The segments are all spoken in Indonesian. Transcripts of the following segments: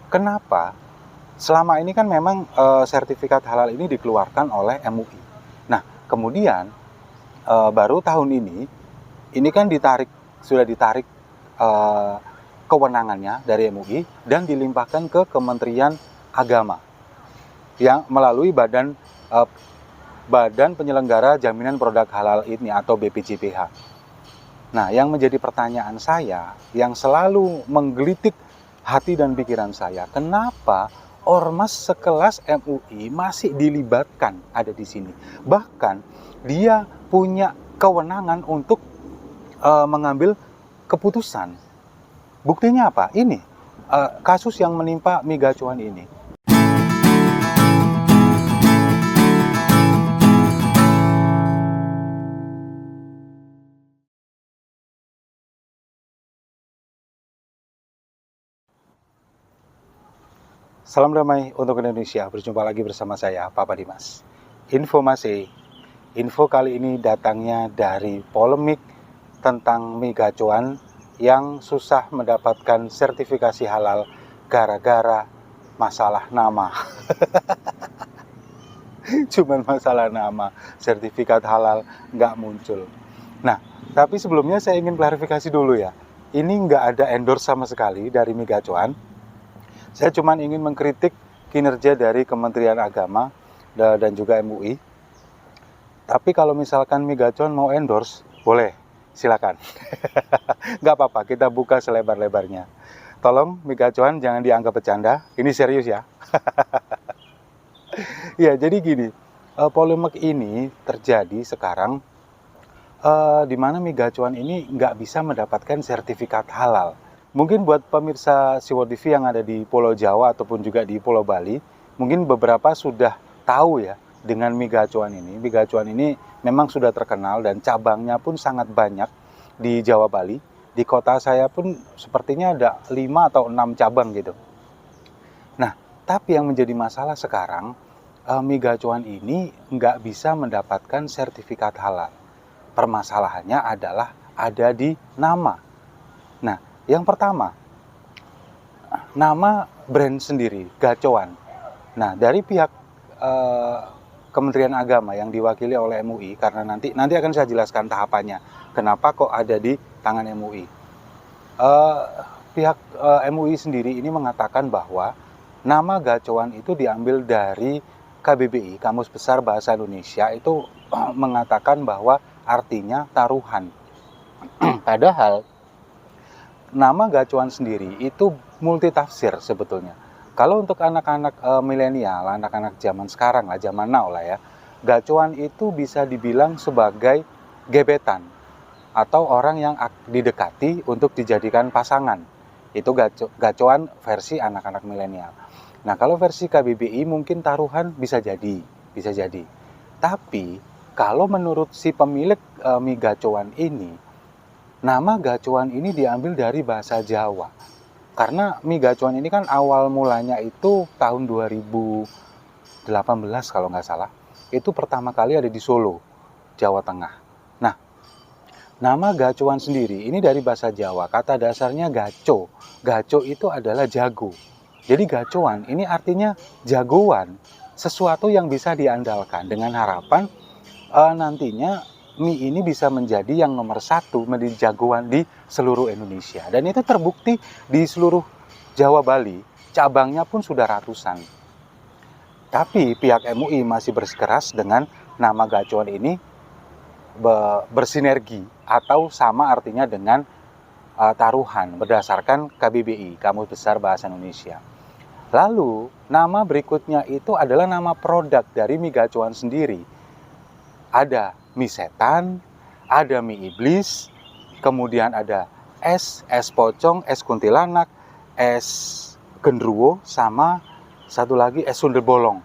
Kenapa? Selama ini kan memang sertifikat halal ini dikeluarkan oleh MUI. Nah, kemudian baru tahun ini kan sudah ditarik eh, kewenangannya dari MUI dan dilimpahkan ke Kementerian Agama yang melalui eh, Badan Penyelenggara Jaminan Produk Halal ini atau BPJPH. Nah, yang menjadi pertanyaan saya, yang selalu menggelitik hati dan pikiran saya, kenapa ormas sekelas MUI masih dilibatkan ada di sini? Bahkan dia punya kewenangan untuk mengambil keputusan. Buktinya apa? Ini kasus yang menimpa Mi Gacuan ini. Salam damai untuk Indonesia. Berjumpa lagi bersama saya, Papa Dimas. Info kali ini datangnya dari polemik tentang Mi Gacuan yang susah mendapatkan sertifikasi halal gara-gara masalah nama. Cuman masalah nama, sertifikat halal nggak muncul. Nah, tapi sebelumnya saya ingin klarifikasi dulu ya. Ini nggak ada endorse sama sekali dari Mi Gacuan. Saya cuma ingin mengkritik kinerja dari Kementerian Agama dan juga MUI. Tapi kalau misalkan Mi Gacuan mau endorse, boleh, silakan. Nggak apa-apa, kita buka selebar-lebarnya. Tolong Mi Gacuan jangan dianggap bercanda, ini serius ya. Ya, jadi gini, polemik ini terjadi sekarang di mana Mi Gacuan ini nggak bisa mendapatkan sertifikat halal. Mungkin buat pemirsa Siwo TV yang ada di Pulau Jawa ataupun juga di Pulau Bali, mungkin beberapa sudah tahu ya dengan Mi Gacuan ini. Mi Gacuan ini memang sudah terkenal dan cabangnya pun sangat banyak di Jawa Bali. Di kota saya pun sepertinya ada 5 atau 6 cabang gitu. Nah, tapi yang menjadi masalah sekarang, Mi Gacuan ini nggak bisa mendapatkan sertifikat halal. Permasalahannya adalah ada di nama. Nah, yang pertama, nama brand sendiri, Gacoan. Nah, dari pihak Kementerian Agama yang diwakili oleh MUI, karena nanti akan saya jelaskan tahapannya, kenapa kok ada di tangan MUI. Pihak MUI sendiri ini mengatakan bahwa nama Gacoan itu diambil dari KBBI, Kamus Besar Bahasa Indonesia, itu mengatakan bahwa artinya taruhan. Padahal nama Gacuan sendiri itu multitafsir sebetulnya. Kalau untuk anak-anak milenial, anak-anak zaman sekarang lah, zaman now lah ya, Gacuan itu bisa dibilang sebagai gebetan atau orang yang didekati untuk dijadikan pasangan. Itu Gacuan versi anak-anak milenial. Nah, kalau versi KBBI mungkin taruhan bisa jadi. Tapi kalau menurut si pemilik Mi Gacuan ini, nama Gacuan ini diambil dari bahasa Jawa. Karena Mi Gacuan ini kan awal mulanya itu tahun 2018 kalau nggak salah. Itu pertama kali ada di Solo, Jawa Tengah. Nah, nama Gacuan sendiri ini dari bahasa Jawa. Kata dasarnya gaco. Gaco itu adalah jago. Jadi Gacuan ini artinya jagoan. Sesuatu yang bisa diandalkan dengan harapan nantinya mie ini bisa menjadi yang nomor 1, menjadi jagoan di seluruh Indonesia. Dan itu terbukti di seluruh Jawa Bali, cabangnya pun sudah ratusan. Tapi pihak MUI masih bersikeras dengan nama Gacuan ini bersinergi atau sama artinya dengan taruhan berdasarkan KBBI, Kamus Besar Bahasa Indonesia. Lalu nama berikutnya itu adalah nama produk dari Mi Gacuan sendiri. Ada mie setan, ada mie iblis, kemudian ada es pocong, es kuntilanak, es genderuwo, sama satu lagi es sundel bolong.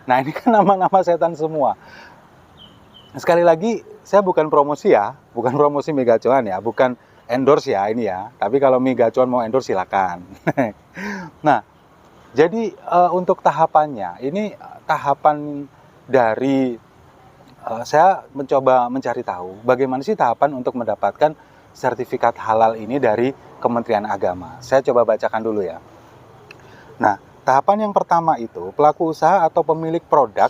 Nah, ini kan nama-nama setan semua. Sekali lagi, saya bukan promosi Mi Gacuan ya, bukan endorse ya ini ya. Tapi kalau Mi Gacuan mau endorse silakan. Nah, jadi untuk tahapannya, ini tahapan dari saya mencoba mencari tahu bagaimana sih tahapan untuk mendapatkan sertifikat halal ini dari Kementerian Agama. Saya coba bacakan dulu ya. Nah, tahapan yang pertama itu pelaku usaha atau pemilik produk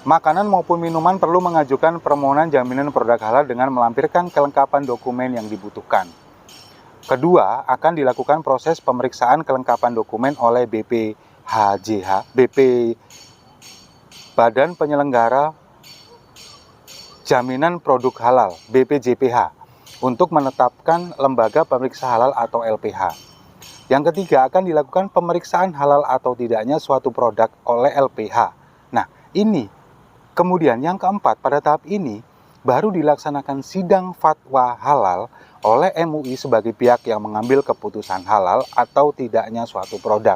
makanan maupun minuman perlu mengajukan permohonan jaminan produk halal dengan melampirkan kelengkapan dokumen yang dibutuhkan. Kedua, akan dilakukan proses pemeriksaan kelengkapan dokumen oleh Badan Penyelenggara Jaminan Produk Halal (BPJPH) untuk menetapkan lembaga pemeriksa halal atau LPH. Yang ketiga, akan dilakukan pemeriksaan halal atau tidaknya suatu produk oleh LPH. Nah, ini kemudian yang keempat, pada tahap ini baru dilaksanakan sidang fatwa halal oleh MUI sebagai pihak yang mengambil keputusan halal atau tidaknya suatu produk.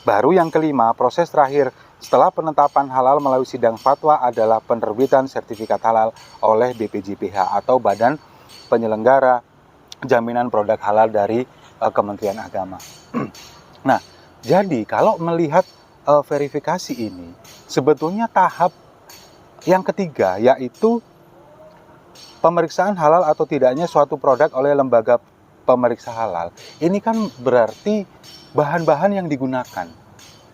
Baru yang kelima, proses terakhir setelah penetapan halal melalui sidang fatwa adalah penerbitan sertifikat halal oleh BPJPH atau Badan Penyelenggara Jaminan Produk Halal dari Kementerian Agama. Nah, jadi kalau melihat verifikasi ini, sebetulnya tahap yang ketiga yaitu pemeriksaan halal atau tidaknya suatu produk oleh lembaga pemeriksa halal. Ini kan berarti bahan-bahan yang digunakan.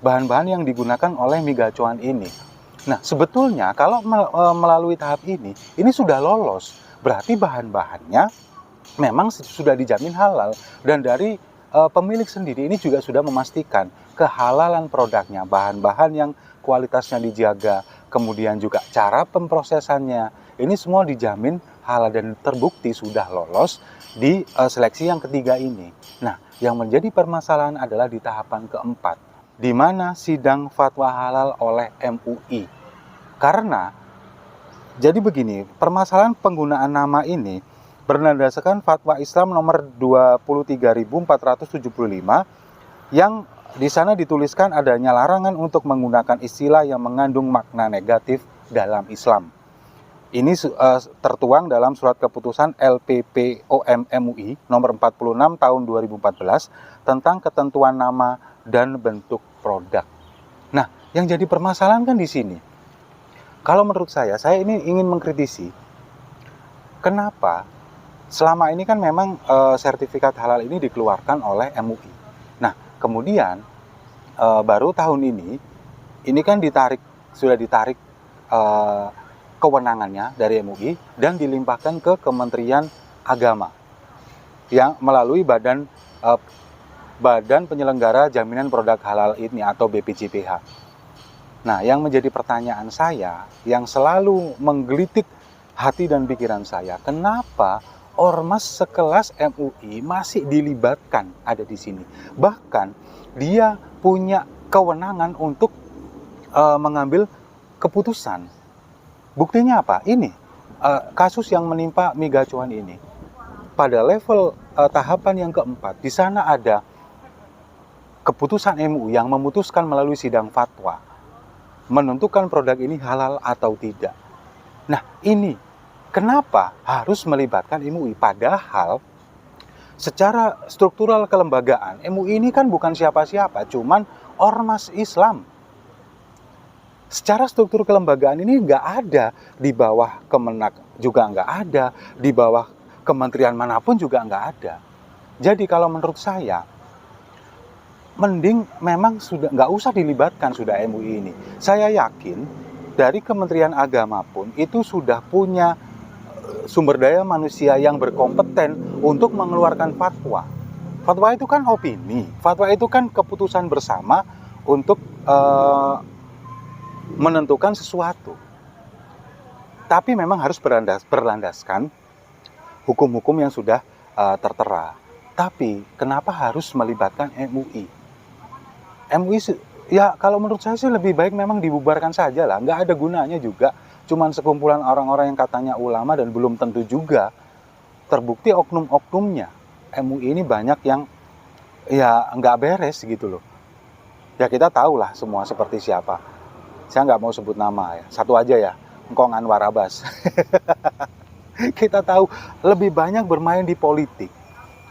Bahan-bahan yang digunakan oleh mie gacoan ini. Nah, sebetulnya kalau melalui tahap ini sudah lolos. Berarti bahan-bahannya memang sudah dijamin halal. Dan dari pemilik sendiri ini juga sudah memastikan kehalalan produknya. Bahan-bahan yang kualitasnya dijaga. Kemudian juga cara pemprosesannya. Ini semua dijamin halal dan terbukti sudah lolos di seleksi yang ketiga ini. Nah, yang menjadi permasalahan adalah di tahapan keempat, di mana sidang fatwa halal oleh MUI. Karena, jadi begini, permasalahan penggunaan nama ini berdasarkan fatwa Islam nomor 23.475 yang di sana dituliskan adanya larangan untuk menggunakan istilah yang mengandung makna negatif dalam Islam. Ini tertuang dalam surat keputusan LPPOM MUI nomor 46 tahun 2014 tentang ketentuan nama dan bentuk produk. Nah, yang jadi permasalahan kan di sini. Kalau menurut saya ini ingin mengkritisi. Kenapa selama ini kan memang sertifikat halal ini dikeluarkan oleh MUI. Nah, kemudian baru tahun ini kan sudah ditarik kewenangannya dari MUI dan dilimpahkan ke Kementerian Agama yang melalui Badan Penyelenggara Jaminan Produk Halal ini atau BPJPH. Nah, yang menjadi pertanyaan saya, yang selalu menggelitik hati dan pikiran saya, kenapa ormas sekelas MUI masih dilibatkan ada di sini? Bahkan dia punya kewenangan untuk mengambil keputusan. Buktinya apa? Ini kasus yang menimpa mie gacoan ini. Pada level tahapan yang keempat, di sana ada keputusan MUI yang memutuskan melalui sidang fatwa menentukan produk ini halal atau tidak. Nah, ini kenapa harus melibatkan MUI? Padahal secara struktural kelembagaan, MUI ini kan bukan siapa-siapa, cuman ormas Islam. Secara struktur kelembagaan ini nggak ada, di bawah Kemenak juga nggak ada, di bawah kementerian manapun juga nggak ada. Jadi kalau menurut saya, mending memang sudah nggak usah dilibatkan sudah MUI ini. Saya yakin dari Kementerian Agama pun itu sudah punya sumber daya manusia yang berkompeten untuk mengeluarkan fatwa. Fatwa itu kan opini, fatwa itu kan keputusan bersama untuk menentukan sesuatu. Tapi memang harus berlandaskan hukum-hukum yang sudah tertera. Tapi kenapa harus melibatkan MUI? MUI ya kalau menurut saya sih lebih baik memang dibubarkan saja lah. Nggak ada gunanya juga. Cuman sekumpulan orang-orang yang katanya ulama dan belum tentu juga terbukti oknum-oknumnya. MUI ini banyak yang ya nggak beres gitu loh. Ya kita tahu lah semua seperti siapa. Saya nggak mau sebut nama ya, satu aja ya, Engkong Anwar Abbas. Kita tahu lebih banyak bermain di politik,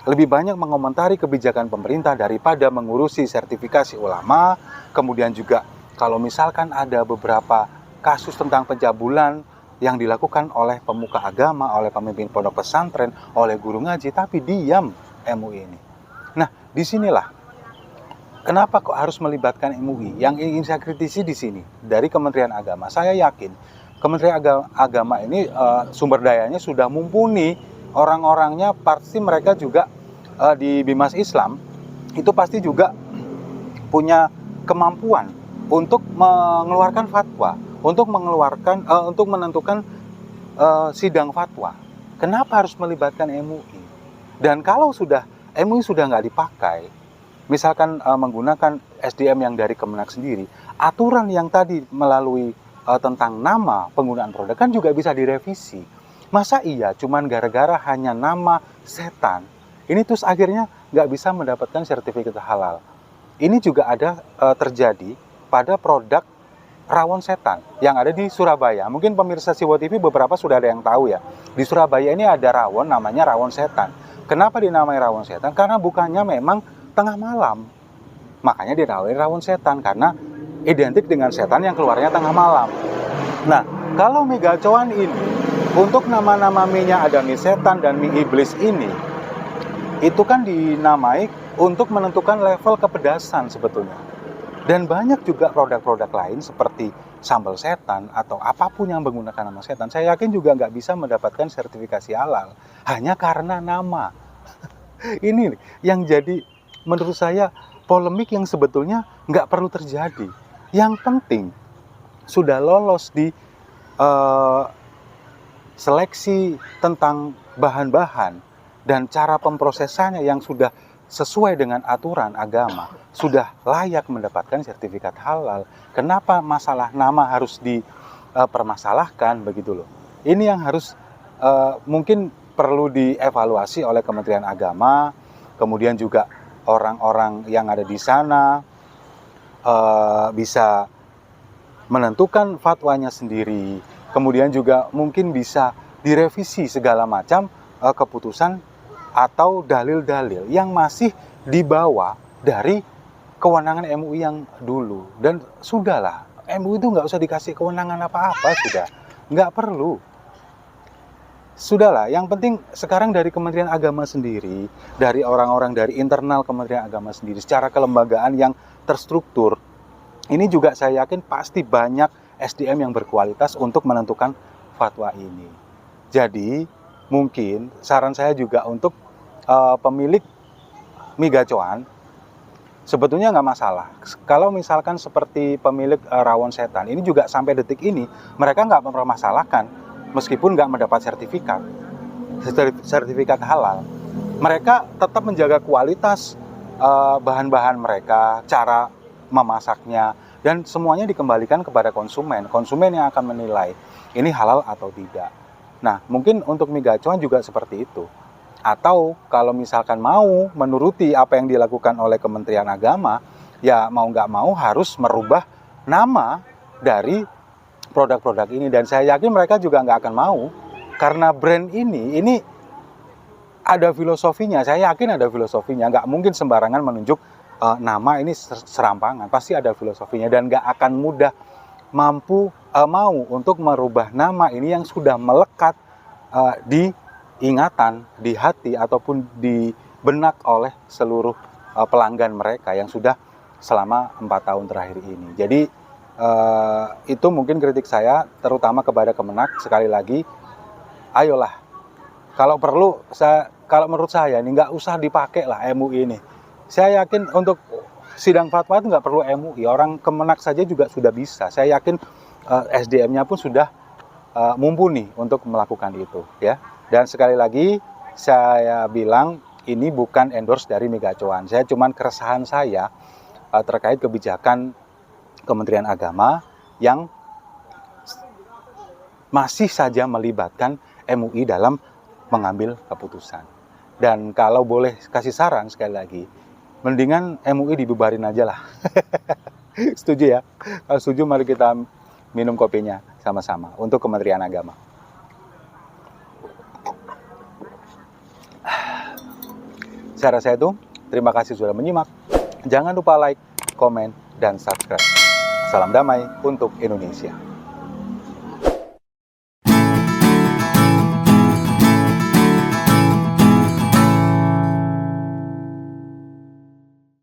lebih banyak mengomentari kebijakan pemerintah daripada mengurusi sertifikasi ulama. Kemudian juga kalau misalkan ada beberapa kasus tentang pencabulan yang dilakukan oleh pemuka agama, oleh pemimpin pondok pesantren, oleh guru ngaji, tapi diam MUI ini. Nah, disinilah kenapa kok harus melibatkan MUI? Yang ingin saya kritisi di sini dari Kementerian Agama, saya yakin Kementerian Agama ini sumber dayanya sudah mumpuni, orang-orangnya pasti mereka juga di Bimas Islam itu pasti juga punya kemampuan untuk mengeluarkan fatwa, untuk menentukan sidang fatwa. Kenapa harus melibatkan MUI? Dan kalau MUI sudah nggak dipakai, misalkan menggunakan SDM yang dari Kemenak sendiri, aturan yang tadi melalui tentang nama penggunaan produk kan juga bisa direvisi. Masa iya cuman gara-gara hanya nama setan, ini terus akhirnya nggak bisa mendapatkan sertifikat halal. Ini juga ada terjadi pada produk rawon setan yang ada di Surabaya. Mungkin pemirsa Siwo TV beberapa sudah ada yang tahu ya. Di Surabaya ini ada rawon namanya rawon setan. Kenapa dinamai rawon setan? Karena bukannya memang tengah malam. Makanya dinamai rawon setan karena identik dengan setan yang keluarnya tengah malam. Nah, kalau mie gacoan ini untuk nama-nama mie-nya ada mie setan dan mie iblis ini, itu kan dinamai untuk menentukan level kepedasan sebetulnya. Dan banyak juga produk-produk lain seperti sambal setan atau apapun yang menggunakan nama setan, saya yakin juga nggak bisa mendapatkan sertifikasi halal hanya karena nama. Ini yang jadi menurut saya polemik yang sebetulnya nggak perlu terjadi. Yang penting sudah lolos di seleksi tentang bahan-bahan dan cara pemprosesannya yang sudah sesuai dengan aturan agama, sudah layak mendapatkan sertifikat halal. Kenapa masalah nama harus dipermasalahkan begitu loh? Ini yang harus mungkin perlu dievaluasi oleh Kementerian Agama, kemudian juga orang-orang yang ada di sana bisa menentukan fatwanya sendiri, kemudian juga mungkin bisa direvisi segala macam keputusan atau dalil-dalil yang masih dibawa dari kewenangan MUI yang dulu. Dan sudahlah, MUI itu nggak usah dikasih kewenangan apa-apa, sudah nggak perlu. Sudahlah, yang penting sekarang dari Kementerian Agama sendiri, dari orang-orang dari internal Kementerian Agama sendiri, secara kelembagaan yang terstruktur, ini juga saya yakin pasti banyak SDM yang berkualitas untuk menentukan fatwa ini. Jadi mungkin saran saya juga untuk pemilik mie gacoan sebetulnya nggak masalah. Kalau misalkan seperti pemilik rawon setan ini juga sampai detik ini mereka nggak mempermasalahkan meskipun nggak mendapat sertifikat halal. Mereka tetap menjaga kualitas bahan-bahan mereka, cara memasaknya, dan semuanya dikembalikan kepada konsumen. Konsumen yang akan menilai ini halal atau tidak. Nah, mungkin untuk mie gacoan juga seperti itu. Atau kalau misalkan mau menuruti apa yang dilakukan oleh Kementerian Agama, ya mau nggak mau harus merubah nama dari produk-produk ini. Dan saya yakin mereka juga nggak akan mau, karena brand ini ada filosofinya. Saya yakin ada filosofinya. Nggak mungkin sembarangan menunjuk nama ini serampangan. Pasti ada filosofinya dan nggak akan mudah mau untuk merubah nama ini yang sudah melekat di ingatan, di hati, ataupun di benak oleh seluruh pelanggan mereka yang sudah selama 4 tahun terakhir ini. Jadi itu mungkin kritik saya, terutama kepada Kemenak. Sekali lagi, ayolah, kalau perlu, kalau menurut saya ini nggak usah dipakai lah MUI ini. Saya yakin untuk sidang fatwa itu nggak perlu MUI, orang Kemenak saja juga sudah bisa. Saya yakin SDM-nya pun sudah mumpuni untuk melakukan itu, ya. Dan sekali lagi saya bilang ini bukan endorse dari mie gacoan. Saya cuman keresahan saya terkait kebijakan Kementerian Agama yang masih saja melibatkan MUI dalam mengambil keputusan. Dan kalau boleh kasih saran sekali lagi, mendingan MUI dibubarin aja lah. Setuju ya? Kalau setuju mari kita minum kopinya sama-sama untuk Kementerian Agama. Saya rasa itu, terima kasih sudah menyimak. Jangan lupa like, komen, dan subscribe. Salam damai untuk Indonesia.